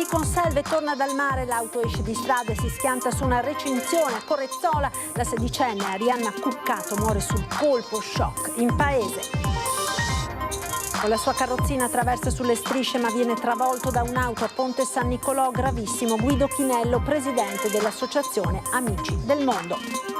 Di Conselve torna dal mare, l'auto esce di strada e si schianta su una recinzione. A Corezzola la sedicenne Arianna Cuccato muore sul colpo, shock in paese. Con la sua carrozzina attraversa sulle strisce ma viene travolto da un'auto a Ponte San Nicolò, gravissimo. Guido Chinello, presidente dell'associazione Amici del Mondo.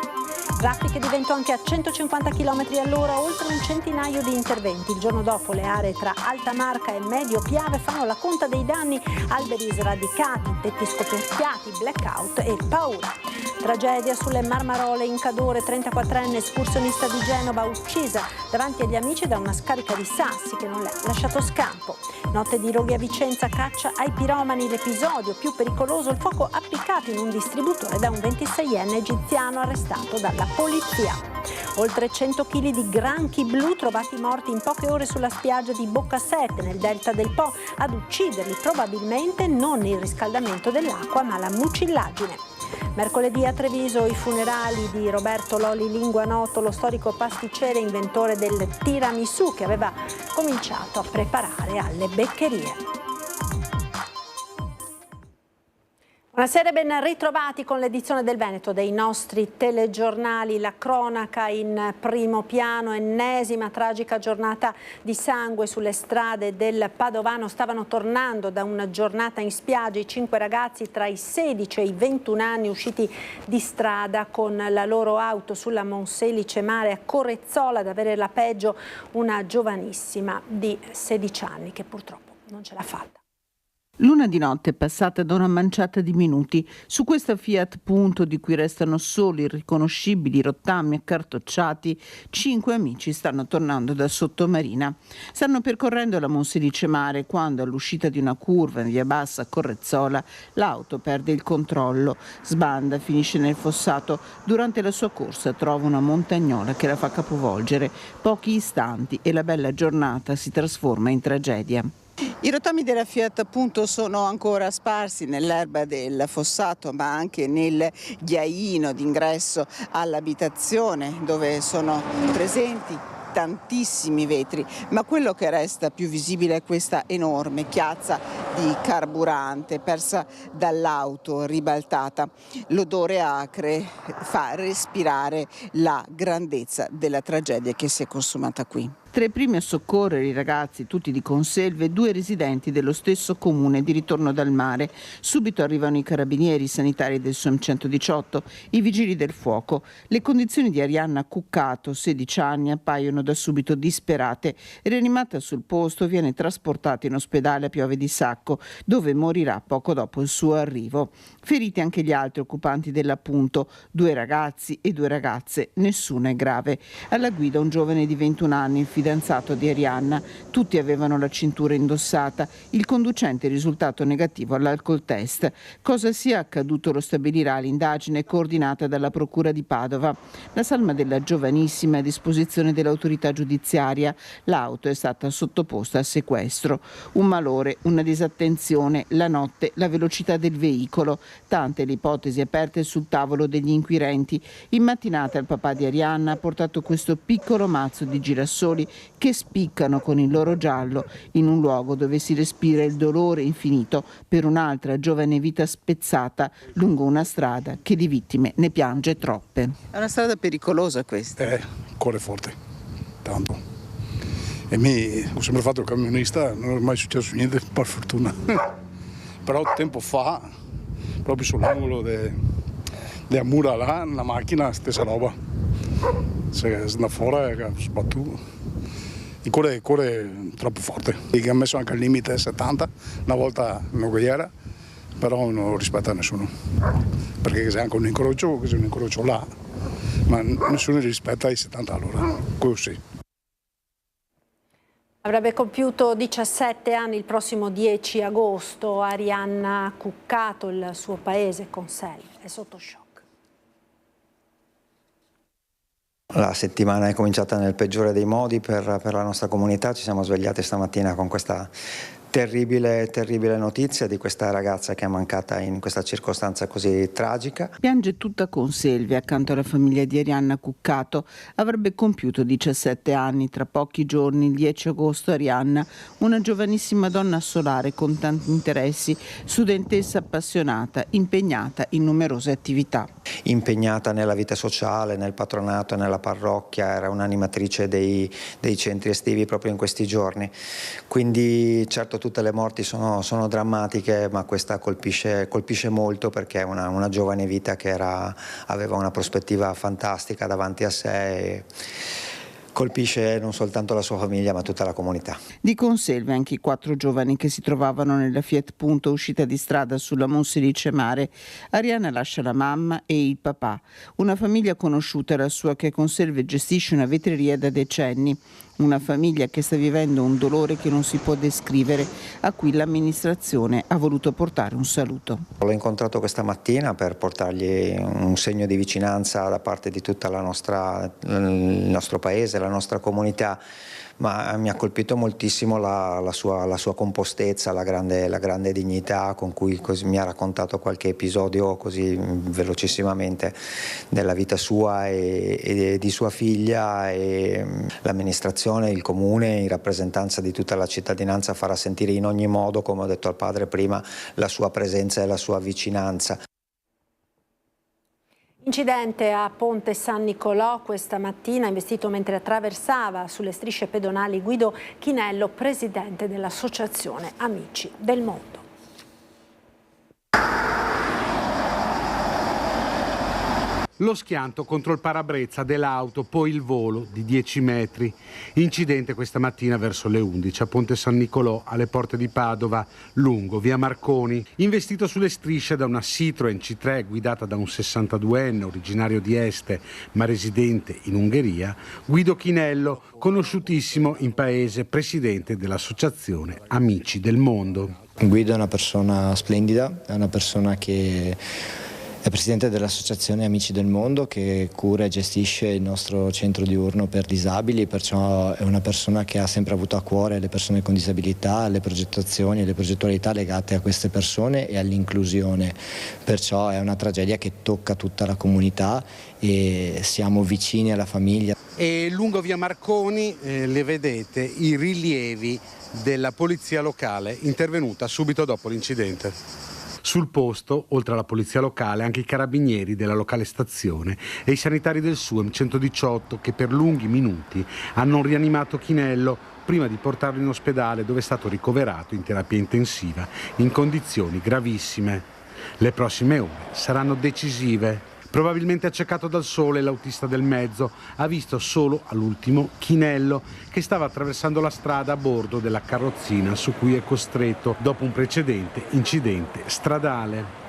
Traffico di vento anche a 150 km all'ora, oltre un centinaio di interventi. Il giorno dopo le aree tra Alta Marca e Medio Piave fanno la conta dei danni, alberi sradicati, tetti scoperchiati, blackout e paura. Tragedia sulle Marmarole in Cadore, 34enne escursionista di Genova uccisa davanti agli amici da una scarica di sassi che non le ha lasciato scampo. Notte di roghi a Vicenza, caccia ai piromani, l'episodio più pericoloso, il fuoco appiccato in un distributore da un 26enne egiziano arrestato dalla polizia. Oltre 100 kg di granchi blu trovati morti in poche ore sulla spiaggia di Boccasette nel delta del Po. Ad ucciderli probabilmente non il riscaldamento dell'acqua ma la mucillaggine. Mercoledì a Treviso i funerali di Roberto Loli Linguanotto, lo storico pasticcere e inventore del tiramisù che aveva cominciato a preparare alle beccherie. Buonasera e ben ritrovati con l'edizione del Veneto dei nostri telegiornali. La cronaca in primo piano, ennesima tragica giornata di sangue sulle strade del Padovano. Stavano tornando da una giornata in spiaggia i 5 ragazzi tra i 16 e i 21 anni usciti di strada con la loro auto sulla Monselice Mare a Corezzola. Ad avere la peggio una giovanissima di 16 anni che purtroppo non ce l'ha fatta. L'una di notte è passata da una manciata di minuti. Su questa Fiat Punto, di cui restano soli irriconoscibili rottami accartocciati, 5 amici stanno tornando da Sottomarina. Stanno percorrendo la Monselice Mare quando, all'uscita di una curva in via Bassa a Corezzola, l'auto perde il controllo, sbanda, finisce nel fossato. Durante la sua corsa trova una montagnola che la fa capovolgere. Pochi istanti e la bella giornata si trasforma in tragedia. I rottami della Fiat appunto sono ancora sparsi nell'erba del fossato, ma anche nel ghiaino d'ingresso all'abitazione dove sono presenti tantissimi vetri, ma quello che resta più visibile è questa enorme chiazza di carburante persa dall'auto ribaltata. L'odore acre fa respirare la grandezza della tragedia che si è consumata qui. Tra i primi a soccorrere i ragazzi, tutti di Conselve, 2 residenti dello stesso comune di ritorno dal mare. Subito arrivano i carabinieri, i sanitari del SOM 118, i vigili del fuoco. Le condizioni di Arianna Cuccato, 16 anni, appaiono da subito disperate. Rianimata sul posto, viene trasportata in ospedale a Piove di Sacco, dove morirà poco dopo il suo arrivo. Feriti anche gli altri occupanti dell'appunto, 2 ragazzi e 2 ragazze, nessuno è grave. Alla guida un giovane di 21 anni, il fidanzato di Arianna. Tutti avevano la cintura indossata. Il conducente è risultato negativo all'alcol test. Cosa sia accaduto lo stabilirà l'indagine coordinata dalla Procura di Padova. La salma della giovanissima è a disposizione dell'autorità giudiziaria. L'auto è stata sottoposta a sequestro. Un malore, una disattenzione, la notte, la velocità del veicolo. Tante le ipotesi aperte sul tavolo degli inquirenti. In mattinata il papà di Arianna ha portato questo piccolo mazzo di girasoli che spiccano con il loro giallo in un luogo dove si respira il dolore infinito per un'altra giovane vita spezzata lungo una strada che di vittime ne piange troppe. È una strada pericolosa questa. Corre forte, tanto. E me ho sempre fatto il camionista, non è mai successo niente per fortuna. Però tempo fa, proprio sull'angolo di Amura là, la macchina, stessa roba. Se da fuori ha sbattuto. Il corre troppo forte. E ha messo anche il limite 70, una volta non era, però non rispetta nessuno. Perché c'è anche un incrocio là, ma nessuno rispetta i 70 all'ora. Così. Avrebbe compiuto 17 anni il prossimo 10 agosto. Arianna Cuccato, il suo paese, Conselve, è sotto shock. La settimana è cominciata nel peggiore dei modi per la nostra comunità. Ci siamo svegliati stamattina con questa Terribile notizia di questa ragazza che è mancata in questa circostanza così tragica. Piange tutta Conselve accanto alla famiglia di Arianna Cuccato. Avrebbe compiuto 17 anni tra pochi giorni, il 10 agosto. Arianna, una giovanissima donna solare con tanti interessi, studentessa appassionata, impegnata in numerose attività. Impegnata nella vita sociale, nel patronato, nella parrocchia, era un'animatrice dei centri estivi proprio in questi giorni. Quindi certo tutte le morti sono drammatiche, ma questa colpisce molto perché è una giovane vita che aveva una prospettiva fantastica davanti a sé e colpisce non soltanto la sua famiglia ma tutta la comunità. Di Conselve anche i 4 giovani che si trovavano nella Fiat Punto uscita di strada sulla Monselice Mare. Arianna lascia la mamma e il papà. Una famiglia conosciuta la sua che a Conselve gestisce una vetreria da decenni. Una famiglia che sta vivendo un dolore che non si può descrivere, a cui l'amministrazione ha voluto portare un saluto. L'ho incontrato questa mattina per portargli un segno di vicinanza da parte di tutta il nostro paese, la nostra comunità, ma mi ha colpito moltissimo la sua compostezza, la grande dignità con cui mi ha raccontato qualche episodio così velocissimamente della vita sua e di sua figlia, e l'amministrazione, il comune, in rappresentanza di tutta la cittadinanza farà sentire in ogni modo, come ho detto al padre prima, la sua presenza e la sua vicinanza. Incidente a Ponte San Nicolò questa mattina, investito mentre attraversava sulle strisce pedonali Guido Chinello, presidente dell'associazione Amici del Mondo. Lo schianto contro il parabrezza dell'auto, poi il volo di 10 metri. Incidente questa mattina verso le 11 a Ponte San Nicolò, alle porte di Padova, lungo via Marconi. Investito sulle strisce da una Citroen C3 guidata da un 62enne originario di Este ma residente in Ungheria, Guido Chinello, conosciutissimo in paese, presidente dell'associazione Amici del Mondo. Guido è una persona splendida, è una persona che è presidente dell'Associazione Amici del Mondo, che cura e gestisce il nostro centro diurno per disabili, perciò è una persona che ha sempre avuto a cuore le persone con disabilità, le progettazioni e le progettualità legate a queste persone e all'inclusione. Perciò è una tragedia che tocca tutta la comunità e siamo vicini alla famiglia. E lungo via Marconi le vedete i rilievi della polizia locale intervenuta subito dopo l'incidente. Sul posto, oltre alla polizia locale, anche i carabinieri della locale stazione e i sanitari del SUEM 118 che per lunghi minuti hanno rianimato Chinello prima di portarlo in ospedale, dove è stato ricoverato in terapia intensiva in condizioni gravissime. Le prossime ore saranno decisive. Probabilmente accecato dal sole, l'autista del mezzo ha visto solo all'ultimo Chinello che stava attraversando la strada a bordo della carrozzina su cui è costretto dopo un precedente incidente stradale.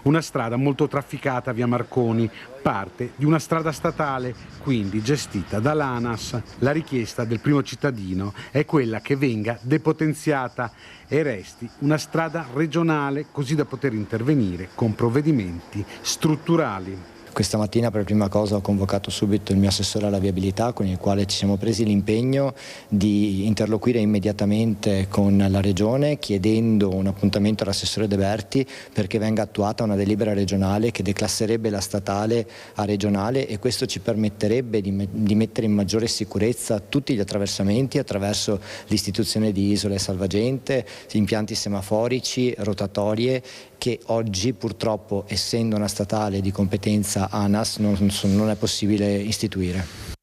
Una strada molto trafficata via Marconi, parte di una strada statale, quindi gestita dall'ANAS. La richiesta del primo cittadino è quella che venga depotenziata e resti una strada regionale, così da poter intervenire con provvedimenti strutturali. Questa mattina per prima cosa ho convocato subito il mio assessore alla viabilità, con il quale ci siamo presi l'impegno di interloquire immediatamente con la Regione, chiedendo un appuntamento all'assessore De Berti perché venga attuata una delibera regionale che declasserebbe la statale a regionale, e questo ci permetterebbe di mettere in maggiore sicurezza tutti gli attraversamenti attraverso l'istituzione di isole salvagente, impianti semaforici, rotatorie, che oggi purtroppo, essendo una statale di competenza ANAS, non è possibile istituire.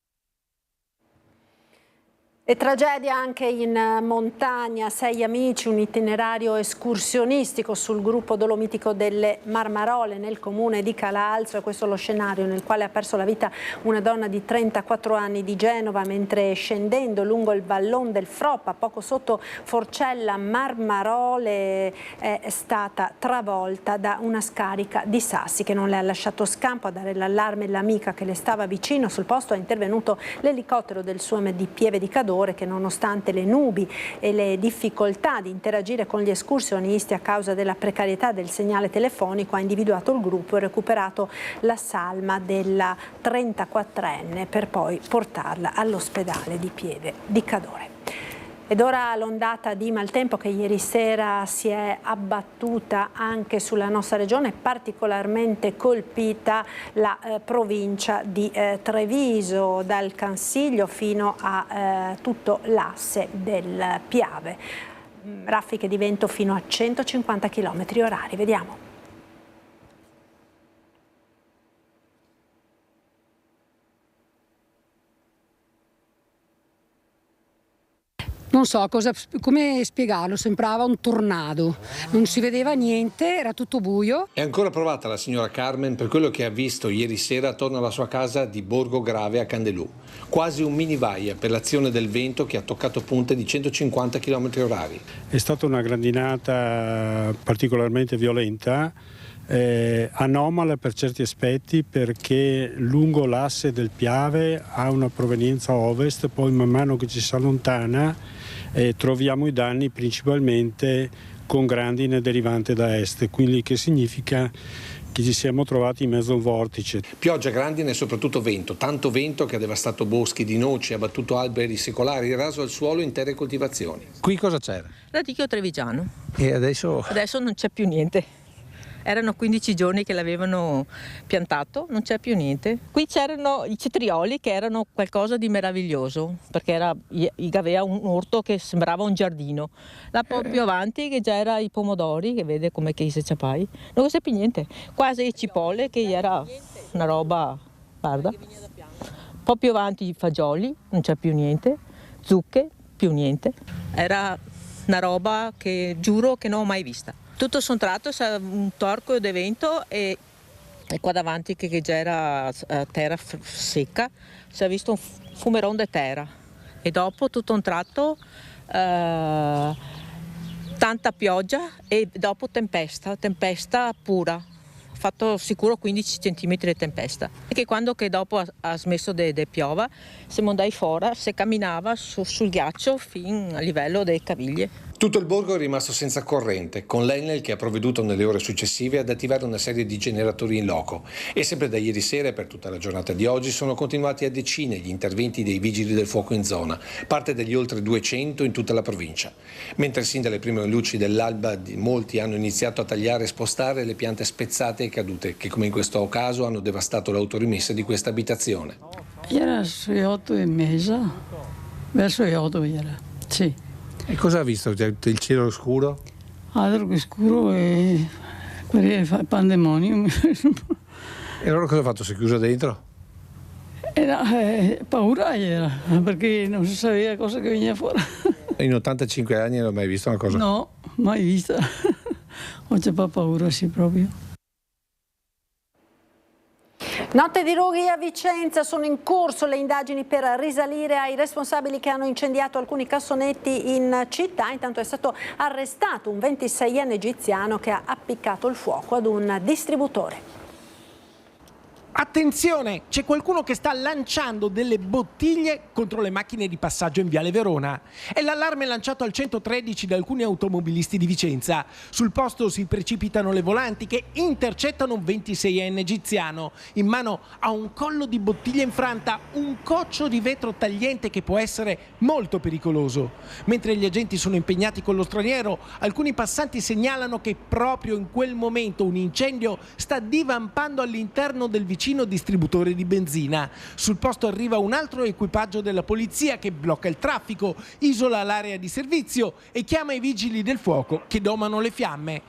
E tragedia anche in montagna, 6 amici, un itinerario escursionistico sul gruppo dolomitico delle Marmarole nel comune di Calalzo. E questo è lo scenario nel quale ha perso la vita una donna di 34 anni di Genova mentre scendendo lungo il vallone del Froppa, poco sotto Forcella Marmarole, è stata travolta da una scarica di sassi che non le ha lasciato scampo. A dare l'allarme l'amica che le stava vicino. Sul posto è intervenuto l'elicottero del SUEM di Pieve di Cadore, che nonostante le nubi e le difficoltà di interagire con gli escursionisti a causa della precarietà del segnale telefonico ha individuato il gruppo e recuperato la salma della 34enne per poi portarla all'ospedale di Pieve di Cadore. Ed ora l'ondata di maltempo che ieri sera si è abbattuta anche sulla nostra regione, particolarmente colpita la provincia di Treviso, dal Cansiglio fino a tutto l'asse del Piave. Raffiche di vento fino a 150 km/h. Vediamo. Non so come spiegarlo, sembrava un tornado, non si vedeva niente, era tutto buio. È ancora provata la signora Carmen per quello che ha visto ieri sera attorno alla sua casa di Borgo Grave a Candelù. Quasi un mini vaia per l'azione del vento che ha toccato punte di 150 km/h. È stata una grandinata particolarmente violenta, anomala per certi aspetti, perché lungo l'asse del Piave ha una provenienza ovest, poi man mano che ci si allontana troviamo i danni principalmente con grandine derivante da est, quindi che significa che ci siamo trovati in mezzo a un vortice. Pioggia, grandine e soprattutto vento, tanto vento che ha devastato boschi di noci, ha abbattuto alberi secolari, raso al suolo intere coltivazioni. Qui cosa c'era? Radicchio trevigiano. E adesso? Adesso non c'è più niente. Erano 15 giorni che l'avevano piantato, non c'è più niente. Qui c'erano i cetrioli che erano qualcosa di meraviglioso, perché aveva un orto che sembrava un giardino. Là più avanti che già era i pomodori, che vede come che si ciapai, non c'è più niente. Quasi i cipolle, che era una roba, guarda. Un po' più avanti i fagioli, non c'è più niente. Zucche, più niente. Era una roba che giuro che non ho mai vista. Tutto su un tratto c'è un torco di vento e qua davanti che già era terra secca, si è visto un fumeron di terra e dopo tutto un tratto tanta pioggia e dopo tempesta pura. Ha fatto sicuro 15 cm di tempesta. E che quando che dopo ha smesso di piova, siamo andati fuori, si camminava sul ghiaccio fino a livello delle caviglie. Tutto il borgo è rimasto senza corrente, con l'Enel che ha provveduto nelle ore successive ad attivare una serie di generatori in loco. E sempre da ieri sera e per tutta la giornata di oggi sono continuati a decine gli interventi dei vigili del fuoco in zona, parte degli oltre 200 in tutta la provincia. Mentre sin dalle prime luci dell'alba molti hanno iniziato a tagliare e spostare le piante spezzate e cadute, che come in questo caso hanno devastato l'autorimessa di questa abitazione. Era sui 8:30, verso le 8 era, sì. E cosa ha visto? Il cielo scuro? Altro che scuro e pandemonium. E allora cosa ha fatto? Si è chiuso dentro? Era paura era, perché non si sapeva cosa che veniva fuori. In 85 anni non ho mai visto una cosa? No, mai vista. Ho già paura, sì, proprio. Notte di roghi a Vicenza, sono in corso le indagini per risalire ai responsabili che hanno incendiato alcuni cassonetti in città. Intanto è stato arrestato un 26enne egiziano che ha appiccato il fuoco ad un distributore. Attenzione, c'è qualcuno che sta lanciando delle bottiglie contro le macchine di passaggio in Viale Verona. È l'allarme lanciato al 113 da alcuni automobilisti di Vicenza. Sul posto si precipitano le volanti che intercettano un 26enne egiziano. In mano ha un collo di bottiglia infranta, un coccio di vetro tagliente che può essere molto pericoloso. Mentre gli agenti sono impegnati con lo straniero, alcuni passanti segnalano che proprio in quel momento un incendio sta divampando all'interno del vicino distributore di benzina. Sul posto arriva un altro equipaggio della polizia che blocca il traffico, isola l'area di servizio e chiama i vigili del fuoco che domano le fiamme.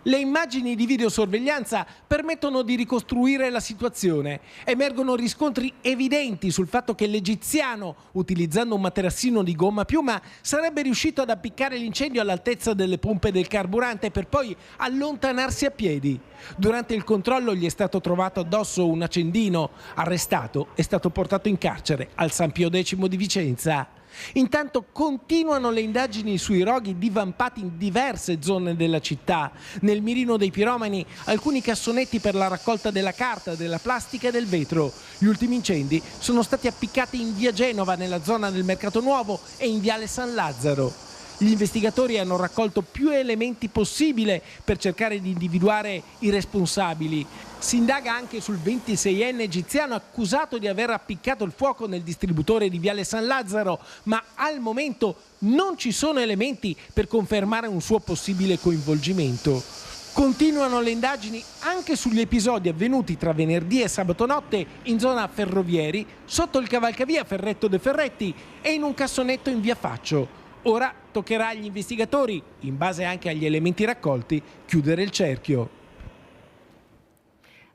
Le immagini di videosorveglianza permettono di ricostruire la situazione. Emergono riscontri evidenti sul fatto che l'egiziano, utilizzando un materassino di gomma piuma, sarebbe riuscito ad appiccare l'incendio all'altezza delle pompe del carburante per poi allontanarsi a piedi. Durante il controllo gli è stato trovato addosso un accendino. Arrestato, è stato portato in carcere al San Pio X di Vicenza. Intanto continuano le indagini sui roghi divampati in diverse zone della città. Nel mirino dei piromani alcuni cassonetti per la raccolta della carta, della plastica e del vetro. Gli ultimi incendi sono stati appiccati in via Genova, nella zona del Mercato Nuovo, e in viale San Lazzaro. Gli investigatori hanno raccolto più elementi possibile per cercare di individuare i responsabili. Si indaga anche sul 26enne egiziano accusato di aver appiccato il fuoco nel distributore di Viale San Lazzaro, ma al momento non ci sono elementi per confermare un suo possibile coinvolgimento. Continuano le indagini anche sugli episodi avvenuti tra venerdì e sabato notte in zona Ferrovieri, sotto il cavalcavia Ferretto de Ferretti e in un cassonetto in via Faccio. Ora toccherà agli investigatori, in base anche agli elementi raccolti, chiudere il cerchio.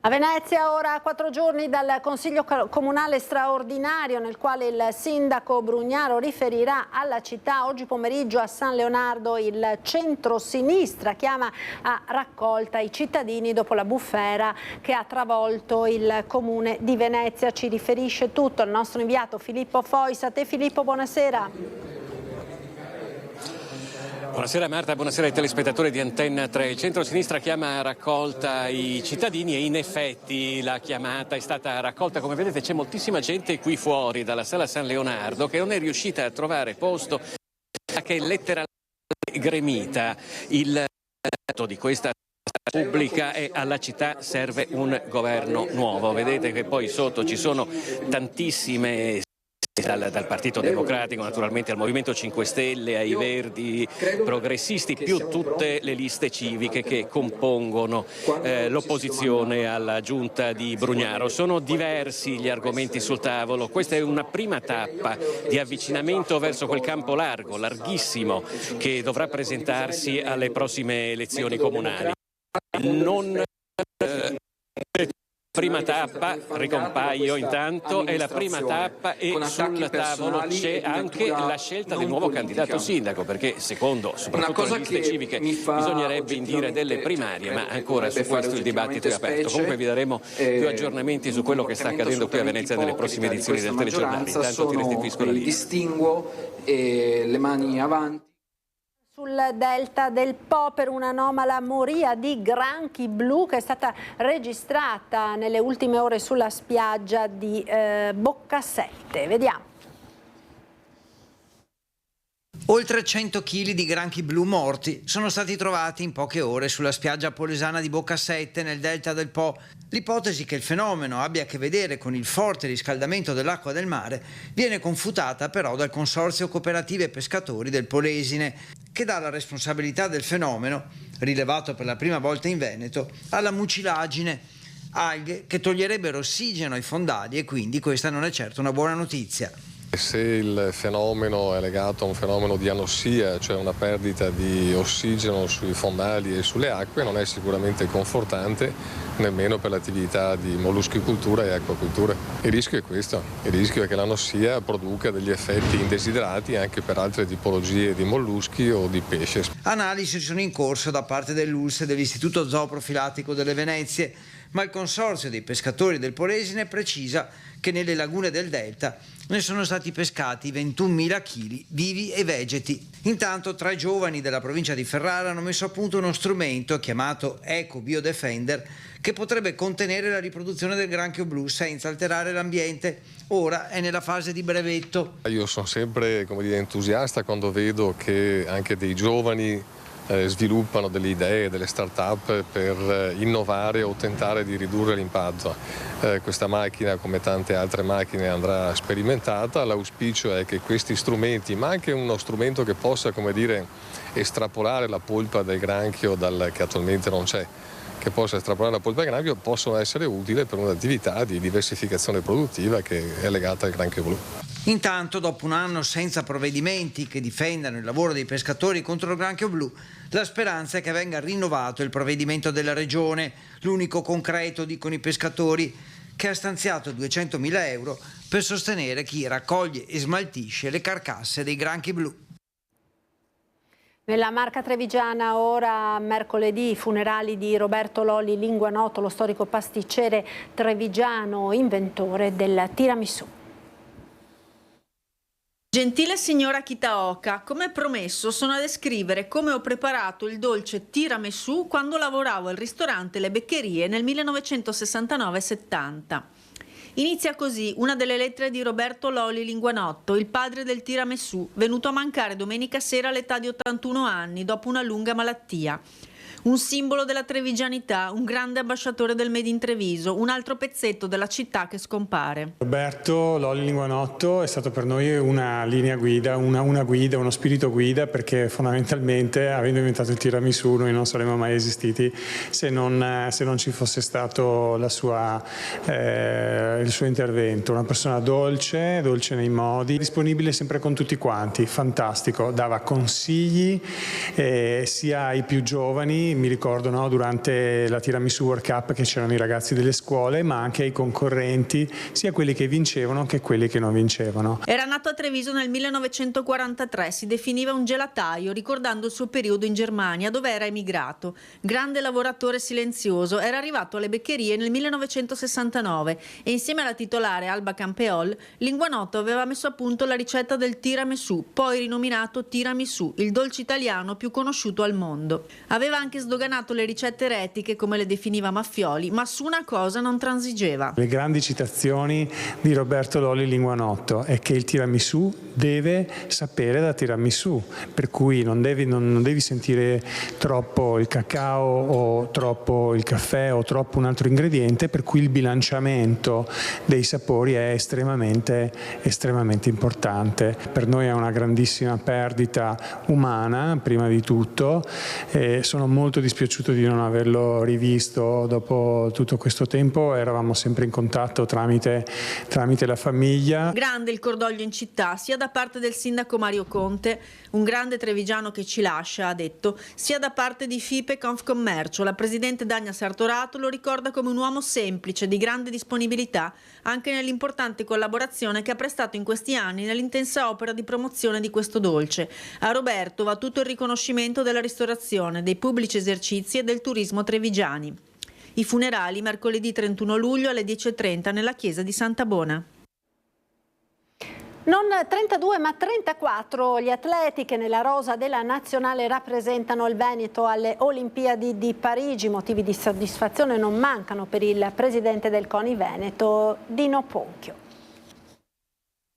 A Venezia ora 4 giorni dal Consiglio Comunale straordinario nel quale il sindaco Brugnaro riferirà alla città. Oggi pomeriggio a San Leonardo il centro-sinistra chiama a raccolta i cittadini dopo la bufera che ha travolto il comune di Venezia. Ci riferisce tutto il nostro inviato Filippo Fois. A te Filippo, buonasera. Buonasera Marta, buonasera ai telespettatori di Antenna 3. Il centro-sinistra chiama a raccolta i cittadini e in effetti la chiamata è stata raccolta. Come vedete c'è moltissima gente qui fuori dalla sala San Leonardo che non è riuscita a trovare posto, che è letteralmente gremita. Il dato di questa pubblica e alla città serve un governo nuovo. Vedete che poi sotto ci sono tantissime dal Partito Democratico, naturalmente al Movimento 5 Stelle, ai Verdi, progressisti, più tutte le liste civiche che compongono l'opposizione alla giunta di Brugnaro. Sono diversi gli argomenti sul tavolo. Questa è una prima tappa di avvicinamento verso quel campo largo, larghissimo, che dovrà presentarsi alle prossime elezioni comunali. Prima tappa, ricompaio intanto, è la prima tappa e sul tavolo c'è anche la scelta del nuovo candidato sindaco, perché secondo soprattutto le liste civiche bisognerebbe indire delle primarie, ma ancora su questo il dibattito è aperto. Comunque vi daremo più aggiornamenti su quello che sta accadendo qui a Venezia nelle prossime edizioni del telegiornale. Intanto ti restituisco la linea. Distinguo le mani avanti. Sul delta del Po per un'anomala moria di granchi blu che è stata registrata nelle ultime ore sulla spiaggia di Boccasette. Vediamo. Oltre 100 kg di granchi blu morti sono stati trovati in poche ore sulla spiaggia polesana di Boccasette nel delta del Po. L'ipotesi che il fenomeno abbia a che vedere con il forte riscaldamento dell'acqua del mare viene confutata però dal Consorzio Cooperative Pescatori del Polesine, che dà la responsabilità del fenomeno, rilevato per la prima volta in Veneto, alla mucilagine, alghe che toglierebbero ossigeno ai fondali e quindi questa non è certo una buona notizia. Se il fenomeno è legato a un fenomeno di anossia, cioè una perdita di ossigeno sui fondali e sulle acque, non è sicuramente confortante nemmeno per l'attività di molluschicoltura e acquacoltura. Il rischio è questo, il rischio è che l'anossia produca degli effetti indesiderati anche per altre tipologie di molluschi o di pesce. Analisi sono in corso da parte dell'ULSS e dell'Istituto Zooprofilattico delle Venezie, ma il Consorzio dei Pescatori del Polesine precisa che nelle lagune del Delta ne sono stati pescati 21.000 kg vivi e vegeti. Intanto 3 giovani della provincia di Ferrara hanno messo a punto uno strumento chiamato Eco Biodefender che potrebbe contenere la riproduzione del granchio blu senza alterare l'ambiente. Ora è nella fase di brevetto. Io sono sempre entusiasta quando vedo che anche dei giovani sviluppano delle idee, delle start-up per innovare o tentare di ridurre l'impatto. Questa macchina, come tante altre macchine, andrà sperimentata. L'auspicio è che questi strumenti, ma anche uno strumento che possa, estrapolare la polpa del granchio che attualmente non c'è, che possa estrapolare la polpa del granchio, possono essere utili per un'attività di diversificazione produttiva che è legata al granchio blu. Intanto, dopo un anno senza provvedimenti che difendano il lavoro dei pescatori contro il granchio blu, la speranza è che venga rinnovato il provvedimento della Regione, l'unico concreto, dicono i pescatori, che ha stanziato 200.000 euro per sostenere chi raccoglie e smaltisce le carcasse dei granchi blu. Nella Marca trevigiana ora mercoledì i funerali di Roberto Lolli Linguanoto, lo storico pasticcere trevigiano, inventore del tiramisù. Gentile signora Kitaoka, come promesso sono a descrivere come ho preparato il dolce tiramisù quando lavoravo al ristorante Le Beccherie nel 1969-70. Inizia così una delle lettere di Roberto Loli Linguanotto, il padre del tiramisù, venuto a mancare domenica sera all'età di 81 anni dopo una lunga malattia. Un simbolo della trevigianità, un grande ambasciatore del Made in Treviso, un altro pezzetto della città che scompare. Roberto Loli Linguanotto è stato per noi una linea guida, una guida, uno spirito guida, perché fondamentalmente, avendo inventato il tiramisù, noi non saremmo mai esistiti se non ci fosse stato il suo intervento. Una persona dolce nei modi, disponibile sempre con tutti quanti, fantastico, dava consigli sia ai più giovani. Mi ricordo, no, durante la Tiramisù World Cup che c'erano i ragazzi delle scuole, ma anche ai concorrenti, sia quelli che vincevano che quelli che non vincevano. Era nato a Treviso nel 1943, si definiva un gelataio, ricordando il suo periodo in Germania, dove era emigrato. Grande lavoratore silenzioso, era arrivato alle beccherie nel 1969 e insieme alla titolare Alba Campeol, Linguanotto aveva messo a punto la ricetta del tiramisù, poi rinominato tiramisù, il dolce italiano più conosciuto al mondo. Aveva anche sdoganato le ricette eretiche, come le definiva Maffioli, ma su una cosa non transigeva. Le grandi citazioni di Roberto Loli Linguanotto è che il tiramisù deve sapere da tiramisù, per cui non devi sentire troppo il cacao o troppo il caffè o troppo un altro ingrediente, per cui il bilanciamento dei sapori è estremamente importante. Per noi è una grandissima perdita umana, prima di tutto. Sono molto dispiaciuto di non averlo rivisto dopo tutto questo tempo, eravamo sempre in contatto tramite la famiglia. Grande il cordoglio in città, sia da parte del sindaco Mario Conte, un grande trevigiano che ci lascia, ha detto, sia da parte di FIPE Confcommercio. La presidente Dagna Sartorato lo ricorda come un uomo semplice, di grande disponibilità, anche nell'importante collaborazione che ha prestato in questi anni nell'intensa opera di promozione di questo dolce. A Roberto va tutto il riconoscimento della ristorazione, dei pubblici esercizi e del turismo trevigiani. I funerali mercoledì 31 luglio alle 10:30 nella chiesa di Santa Bona. Non 32 ma 34 gli atleti che nella rosa della nazionale rappresentano il Veneto alle Olimpiadi di Parigi. Motivi di soddisfazione non mancano per il presidente del CONI Veneto, Dino Ponchio.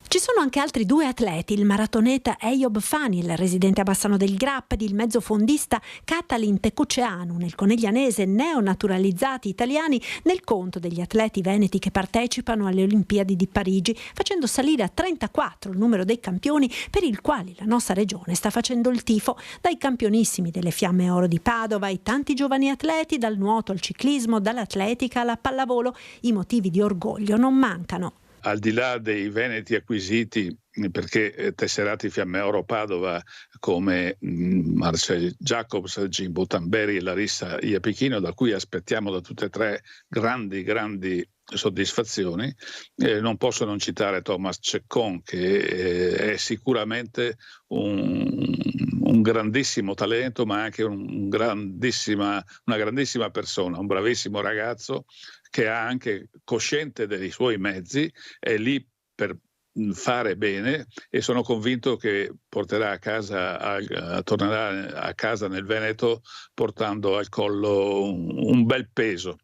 Ci sono anche altri due atleti, il maratoneta Eyob Fani, il residente a Bassano del Grappa, ed il mezzofondista Katalin Tekuceanu, nel coneglianese, neonaturalizzati italiani nel conto degli atleti veneti che partecipano alle Olimpiadi di Parigi, facendo salire a 34 il numero dei campioni per il quali la nostra regione sta facendo il tifo, dai campionissimi delle Fiamme Oro di Padova ai tanti giovani atleti, dal nuoto al ciclismo, dall'atletica alla pallavolo. I motivi di orgoglio non mancano. Al di là dei veneti acquisiti, perché tesserati Fiamme Oro Padova come Marcel Jacobs, Jimbo Tamberi e Larissa Iapichino, da cui aspettiamo da tutte e tre grandi soddisfazioni, non posso non citare Thomas Ceccon, che è sicuramente un grandissimo talento, ma anche una grandissima persona, un bravissimo ragazzo che ha anche cosciente dei suoi mezzi, è lì per fare bene e sono convinto che porterà a casa, tornerà a casa nel Veneto portando al collo un bel peso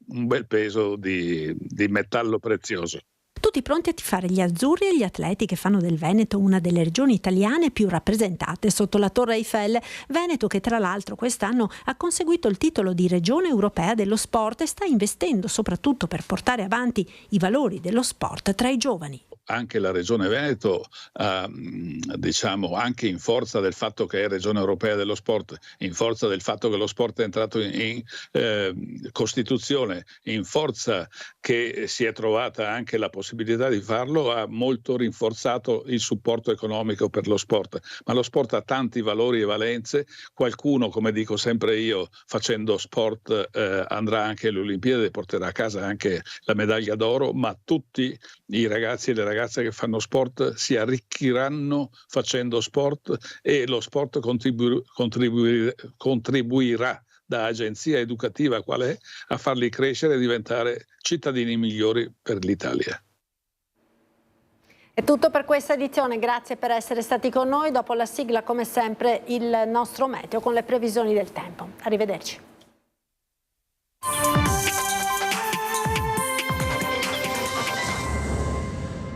di metallo prezioso. Tutti pronti a tifare gli azzurri e gli atleti che fanno del Veneto una delle regioni italiane più rappresentate sotto la Torre Eiffel. Veneto che tra l'altro quest'anno ha conseguito il titolo di regione europea dello sport e sta investendo soprattutto per portare avanti i valori dello sport tra i giovani. Anche la Regione Veneto, diciamo, anche in forza del fatto che è Regione Europea dello Sport, in forza del fatto che lo sport è entrato in Costituzione, in forza che si è trovata anche la possibilità di farlo, ha molto rinforzato il supporto economico per lo sport. Ma lo sport ha tanti valori e valenze. Qualcuno, come dico sempre io, facendo sport andrà anche alle Olimpiadi e porterà a casa anche la medaglia d'oro, ma tutti i ragazzi e le ragazze che fanno sport si arricchiranno facendo sport e lo sport contribuirà da agenzia educativa qual è a farli crescere e diventare cittadini migliori per l'Italia. È tutto per questa edizione, grazie per essere stati con noi. Dopo la sigla, come sempre, il nostro meteo con le previsioni del tempo. Arrivederci.